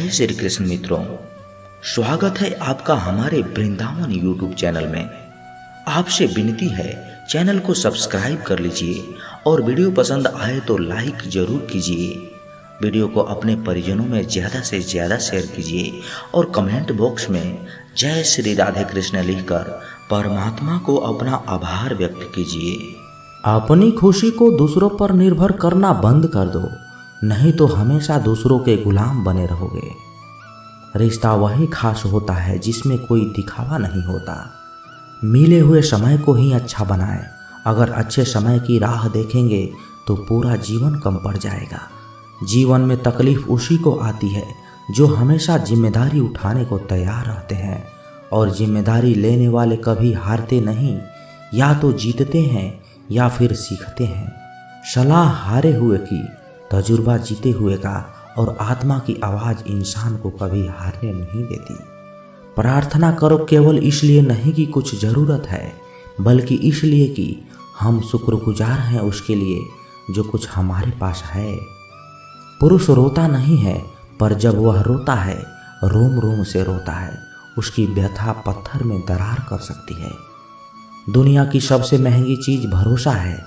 जय श्री कृष्ण मित्रों, स्वागत है आपका हमारे वृंदावन यूट्यूब चैनल में। आपसे विनती है, चैनल को सब्सक्राइब कर लीजिए और वीडियो पसंद आए तो लाइक जरूर कीजिए। वीडियो को अपने परिजनों में ज़्यादा से ज़्यादा शेयर कीजिए और कमेंट बॉक्स में जय श्री राधे कृष्ण लिखकर परमात्मा को अपना आभार व्यक्त कीजिए। अपनी खुशी को दूसरों पर निर्भर करना बंद कर दो, नहीं तो हमेशा दूसरों के गुलाम बने रहोगे। रिश्ता वही खास होता है जिसमें कोई दिखावा नहीं होता। मिले हुए समय को ही अच्छा बनाएं। अगर अच्छे समय की राह देखेंगे तो पूरा जीवन कम पड़ जाएगा। जीवन में तकलीफ उसी को आती है जो हमेशा जिम्मेदारी उठाने को तैयार रहते हैं, और जिम्मेदारी लेने वाले कभी हारते नहीं, या तो जीतते हैं या फिर सीखते हैं। सलाह हारे हुए की, तजुर्बा जीते हुए का, और आत्मा की आवाज़ इंसान को कभी हारने नहीं देती। प्रार्थना करो केवल इसलिए नहीं कि कुछ ज़रूरत है, बल्कि इसलिए कि हम शुक्रगुजार हैं उसके लिए जो कुछ हमारे पास है। पुरुष रोता नहीं है, पर जब वह रोता है रोम रोम से रोता है। उसकी व्यथा पत्थर में दरार कर सकती है। दुनिया की सबसे महंगी चीज़ भरोसा है,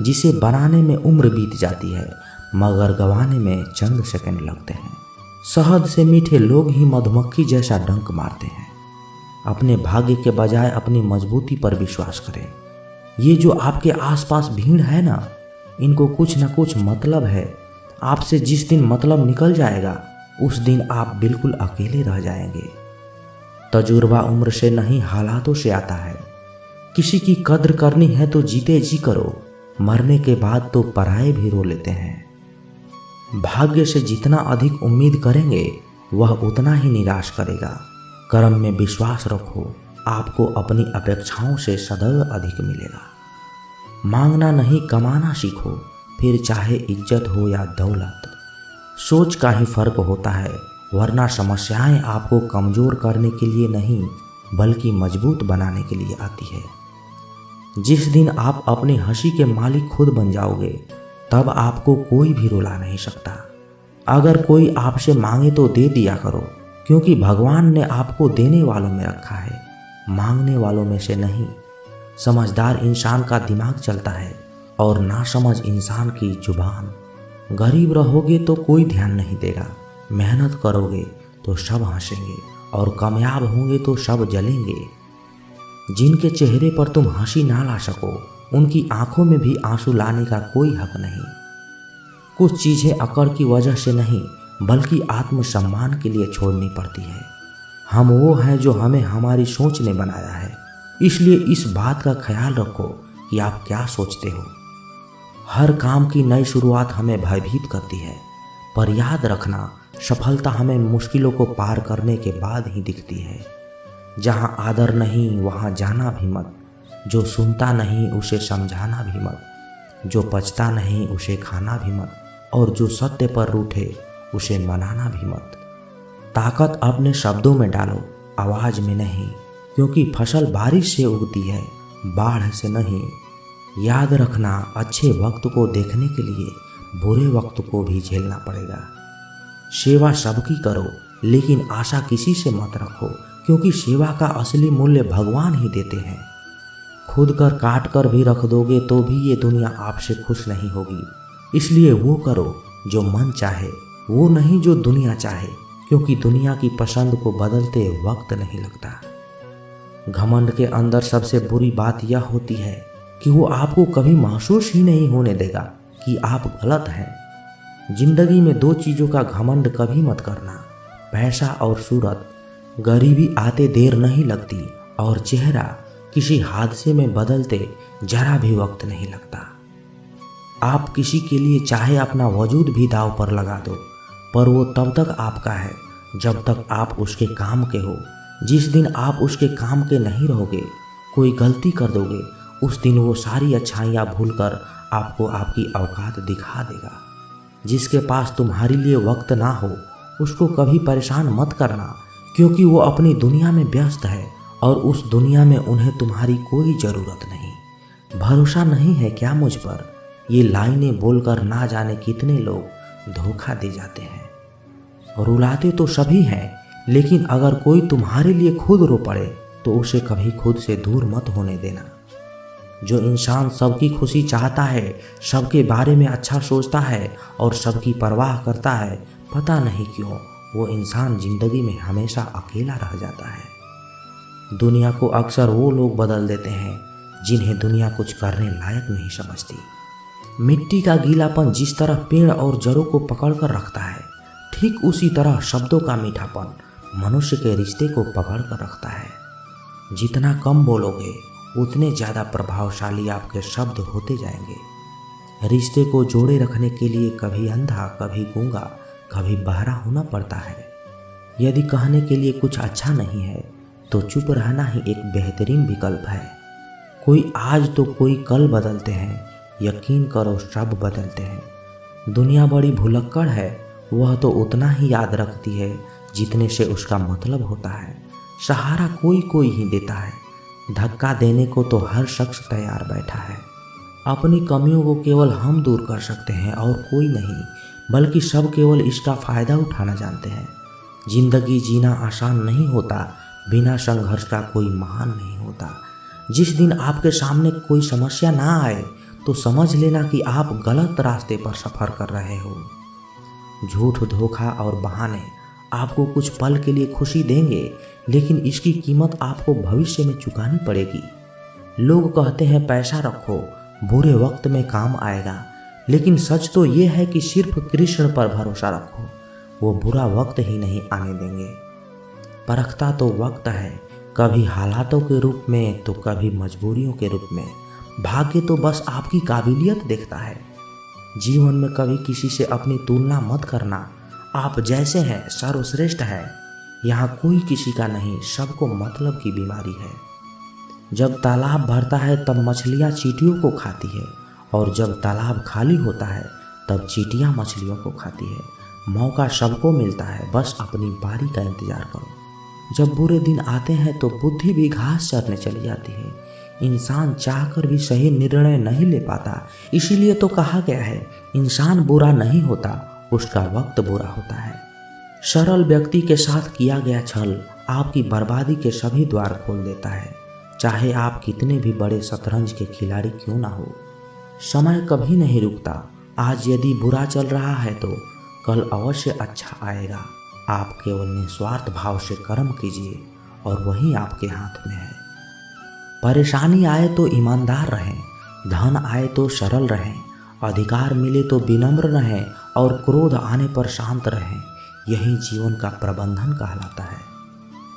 जिसे बनाने में उम्र बीत जाती है मगर गंवाने में चंद सेकंड लगते हैं। शहद से मीठे लोग ही मधुमक्खी जैसा डंक मारते हैं। अपने भाग्य के बजाय अपनी मजबूती पर विश्वास करें। ये जो आपके आसपास भीड़ है ना, इनको कुछ न कुछ मतलब है। आपसे जिस दिन मतलब निकल जाएगा उस दिन आप बिल्कुल अकेले रह जाएंगे। तजुर्बा उम्र से नहीं हालातों से आता है। किसी की कद्र करनी है तो जीते जी करो, मरने के बाद तो पराये भी रो लेते हैं। भाग्य से जितना अधिक उम्मीद करेंगे वह उतना ही निराश करेगा। कर्म में विश्वास रखो, आपको अपनी अपेक्षाओं से सदैव अधिक मिलेगा। मांगना नहीं कमाना सीखो, फिर चाहे इज्जत हो या दौलत। सोच का ही फर्क होता है, वरना समस्याएं आपको कमज़ोर करने के लिए नहीं बल्कि मजबूत बनाने के लिए आती है। जिस दिन आप अपनी हंसी के मालिक खुद बन जाओगे तब आपको कोई भी रुला नहीं सकता। अगर कोई आपसे मांगे तो दे दिया करो, क्योंकि भगवान ने आपको देने वालों में रखा है, मांगने वालों में से नहीं। समझदार इंसान का दिमाग चलता है और नासमझ इंसान की जुबान। गरीब रहोगे तो कोई ध्यान नहीं देगा, मेहनत करोगे तो सब हंसेंगे, और कामयाब होंगे तो सब जलेंगे। जिनके चेहरे पर तुम हंसी ना ला सको उनकी आंखों में भी आंसू लाने का कोई हक नहीं। कुछ चीज़ें अकड़ की वजह से नहीं बल्कि आत्मसम्मान के लिए छोड़नी पड़ती है। हम वो हैं जो हमें हमारी सोच ने बनाया है, इसलिए इस बात का ख्याल रखो कि आप क्या सोचते हो। हर काम की नई शुरुआत हमें भयभीत करती है, पर याद रखना सफलता हमें मुश्किलों को पार करने के बाद ही दिखती है। जहाँ आदर नहीं वहाँ जाना भी मत, जो सुनता नहीं उसे समझाना भी मत, जो पचता नहीं उसे खाना भी मत, और जो सत्य पर रूठे उसे मनाना भी मत। ताकत अपने शब्दों में डालो, आवाज़ में नहीं, क्योंकि फसल बारिश से उगती है, बाढ़ से नहीं। याद रखना, अच्छे वक्त को देखने के लिए बुरे वक्त को भी झेलना पड़ेगा। सेवा सबकी करो, लेकिन आशा किसी से मत रखो, क्योंकि सेवा का असली मूल्य भगवान ही देते हैं। खुद कर काट कर भी रख दोगे तो भी ये दुनिया आपसे खुश नहीं होगी। इसलिए वो करो जो मन चाहे, वो नहीं जो दुनिया चाहे, क्योंकि दुनिया की पसंद को बदलते वक्त नहीं लगता। घमंड के अंदर सबसे बुरी बात यह होती है कि वो आपको कभी महसूस ही नहीं होने देगा कि आप गलत हैं। जिंदगी में दो चीज़ों का घमंड कभी मत करना, पैसा और सूरत। गरीबी आते देर नहीं लगती, और चेहरा किसी हादसे में बदलते जरा भी वक्त नहीं लगता। आप किसी के लिए चाहे अपना वजूद भी दांव पर लगा दो, पर वो तब तक आपका है जब तक आप उसके काम के हो। जिस दिन आप उसके काम के नहीं रहोगे, कोई गलती कर दोगे, उस दिन वो सारी अच्छाइयाँ भूलकर आपको आपकी औकात दिखा देगा। जिसके पास तुम्हारे लिए वक्त ना हो उसको कभी परेशान मत करना, क्योंकि वो अपनी दुनिया में व्यस्त है और उस दुनिया में उन्हें तुम्हारी कोई ज़रूरत नहीं। भरोसा नहीं है क्या मुझ पर? ये लाइनें बोलकर ना जाने कितने लोग धोखा दे जाते हैं। रुलाते तो सभी हैं, लेकिन अगर कोई तुम्हारे लिए खुद रो पड़े तो उसे कभी खुद से दूर मत होने देना। जो इंसान सबकी खुशी चाहता है, सबके बारे में अच्छा सोचता है और सबकी परवाह करता है, पता नहीं क्यों वो इंसान जिंदगी में हमेशा अकेला रह जाता है। दुनिया को अक्सर वो लोग बदल देते हैं जिन्हें दुनिया कुछ करने लायक नहीं समझती। मिट्टी का गीलापन जिस तरह पेड़ और जड़ों को पकड़ कर रखता है, ठीक उसी तरह शब्दों का मीठापन मनुष्य के रिश्ते को पकड़ कर रखता है। जितना कम बोलोगे उतने ज़्यादा प्रभावशाली आपके शब्द होते जाएंगे। रिश्ते को जोड़े रखने के लिए कभी अंधा, कभी गूंगा, कभी बहरा होना पड़ता है। यदि कहने के लिए कुछ अच्छा नहीं है तो चुप रहना ही एक बेहतरीन विकल्प है। कोई आज तो कोई कल बदलते हैं, यकीन करो सब बदलते हैं। दुनिया बड़ी भुलक्कड़ है, वह तो उतना ही याद रखती है जितने से उसका मतलब होता है। सहारा कोई कोई ही देता है, धक्का देने को तो हर शख्स तैयार बैठा है। अपनी कमियों को केवल हम दूर कर सकते हैं और कोई नहीं, बल्कि सब केवल इसका फ़ायदा उठाना जानते हैं। जिंदगी जीना आसान नहीं होता, बिना संघर्ष का कोई महान नहीं होता। जिस दिन आपके सामने कोई समस्या ना आए तो समझ लेना कि आप गलत रास्ते पर सफ़र कर रहे हो। झूठ, धोखा और बहाने आपको कुछ पल के लिए खुशी देंगे, लेकिन इसकी कीमत आपको भविष्य में चुकानी पड़ेगी। लोग कहते हैं पैसा रखो, बुरे वक्त में काम आएगा, लेकिन सच तो ये है कि सिर्फ कृष्ण पर भरोसा रखो, वो बुरा वक्त ही नहीं आने देंगे। परखता तो वक्त है, कभी हालातों के रूप में तो कभी मजबूरियों के रूप में। भाग्य तो बस आपकी काबिलियत देखता है। जीवन में कभी किसी से अपनी तुलना मत करना। आप जैसे हैं सर्वश्रेष्ठ हैं। यहाँ कोई किसी का नहीं, सबको मतलब की बीमारी है। जब तालाब भरता है तब मछलियाँ चींटियों को खाती है, और जब तालाब खाली होता है तब चींटियाँ मछलियों को खाती है। मौका सबको मिलता है, बस अपनी बारी का इंतजार करो। जब बुरे दिन आते हैं तो बुद्धि भी घास चरने चली जाती है। इंसान चाहकर भी सही निर्णय नहीं ले पाता, इसीलिए तो कहा गया है इंसान बुरा नहीं होता, उसका वक्त बुरा होता है। सरल व्यक्ति के साथ किया गया छल आपकी बर्बादी के सभी द्वार खोल देता है, चाहे आप कितने भी बड़े शतरंज के खिलाड़ी क्यों ना हो। समय कभी नहीं रुकता। आज यदि बुरा चल रहा है तो कल अवश्य अच्छा आएगा। आप केवल निस्वार्थ भाव से कर्म कीजिए और वही आपके हाथ में है। परेशानी आए तो ईमानदार रहें, धन आए तो सरल रहें, अधिकार मिले तो विनम्र रहें और क्रोध आने पर शांत रहें। यही जीवन का प्रबंधन कहलाता है।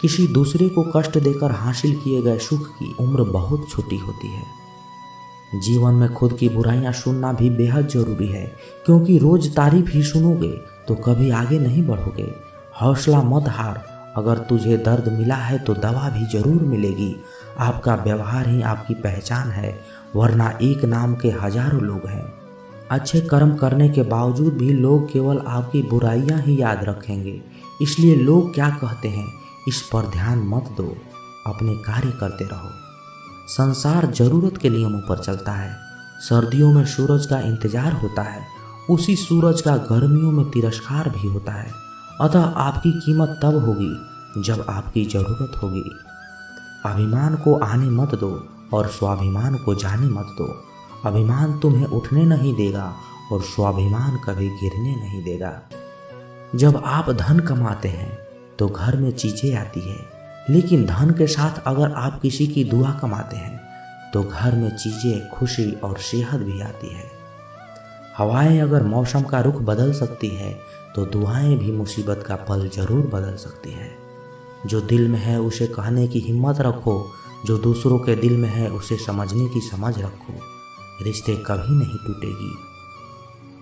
किसी दूसरे को कष्ट देकर हासिल किए गए सुख की उम्र बहुत छोटी होती है। जीवन में खुद की बुराइयां सुनना भी बेहद जरूरी है, क्योंकि रोज तारीफ ही सुनोगे तो कभी आगे नहीं बढ़ोगे। हौसला मत हार, अगर तुझे दर्द मिला है तो दवा भी जरूर मिलेगी। आपका व्यवहार ही आपकी पहचान है, वरना एक नाम के हजारों लोग हैं। अच्छे कर्म करने के बावजूद भी लोग केवल आपकी बुराइयां ही याद रखेंगे, इसलिए लोग क्या कहते हैं इस पर ध्यान मत दो, अपने कार्य करते रहो। संसार जरूरत के नियमों पर चलता है। सर्दियों में सूरज का इंतजार होता है, उसी सूरज का गर्मियों में तिरस्कार भी होता है। अतः आपकी कीमत तब होगी जब आपकी ज़रूरत होगी। अभिमान को आने मत दो और स्वाभिमान को जाने मत दो। अभिमान तुम्हें उठने नहीं देगा और स्वाभिमान कभी गिरने नहीं देगा। जब आप धन कमाते हैं तो घर में चीज़ें आती है, लेकिन धन के साथ अगर आप किसी की दुआ कमाते हैं तो घर में चीज़ें, खुशी और सेहत भी आती है। हवाएं अगर मौसम का रुख बदल सकती है तो दुआएं भी मुसीबत का पल जरूर बदल सकती है। जो दिल में है उसे कहने की हिम्मत रखो, जो दूसरों के दिल में है उसे समझने की समझ रखो। रिश्ते कभी नहीं टूटेगी।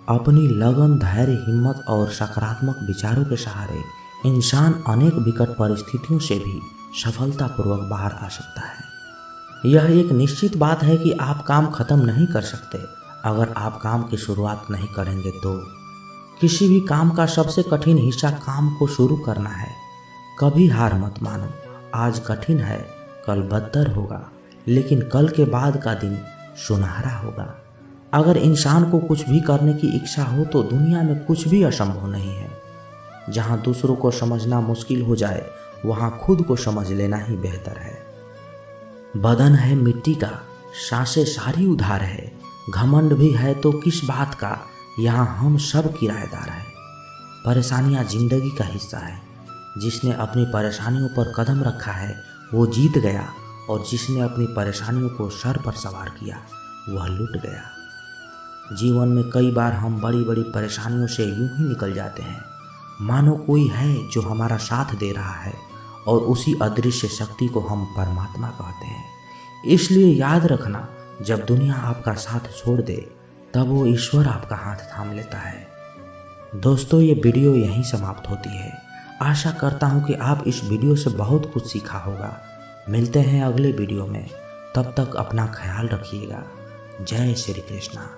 अपनी लगन, धैर्य, हिम्मत और सकारात्मक विचारों के सहारे इंसान अनेक विकट परिस्थितियों से भी सफलतापूर्वक बाहर आ सकता है। यह एक निश्चित बात है कि आप काम खत्म नहीं कर सकते अगर आप काम की शुरुआत नहीं करेंगे तो। किसी भी काम का सबसे कठिन हिस्सा काम को शुरू करना है। कभी हार मत मानो। आज कठिन है, कल बदतर होगा, लेकिन कल के बाद का दिन सुनहरा होगा। अगर इंसान को कुछ भी करने की इच्छा हो तो दुनिया में कुछ भी असंभव नहीं है। जहाँ दूसरों को समझना मुश्किल हो जाए वहाँ खुद को समझ लेना ही बेहतर है। बदन है मिट्टी का, सांसें सारी उधार है, घमंड भी है तो किस बात का, यहाँ हम सब किराएदार हैं। परेशानियाँ जिंदगी का हिस्सा है, जिसने अपनी परेशानियों पर कदम रखा है वो जीत गया, और जिसने अपनी परेशानियों को सर पर सवार किया वह लुट गया। जीवन में कई बार हम बड़ी बड़ी परेशानियों से यूं ही निकल जाते हैं मानो कोई है जो हमारा साथ दे रहा है, और उसी अदृश्य शक्ति को हम परमात्मा कहते हैं। इसलिए याद रखना, जब दुनिया आपका साथ छोड़ दे तब वो ईश्वर आपका हाथ थाम लेता है। दोस्तों, ये वीडियो यहीं समाप्त होती है। आशा करता हूँ कि आप इस वीडियो से बहुत कुछ सीखा होगा। मिलते हैं अगले वीडियो में, तब तक अपना ख्याल रखिएगा। जय श्री कृष्णा।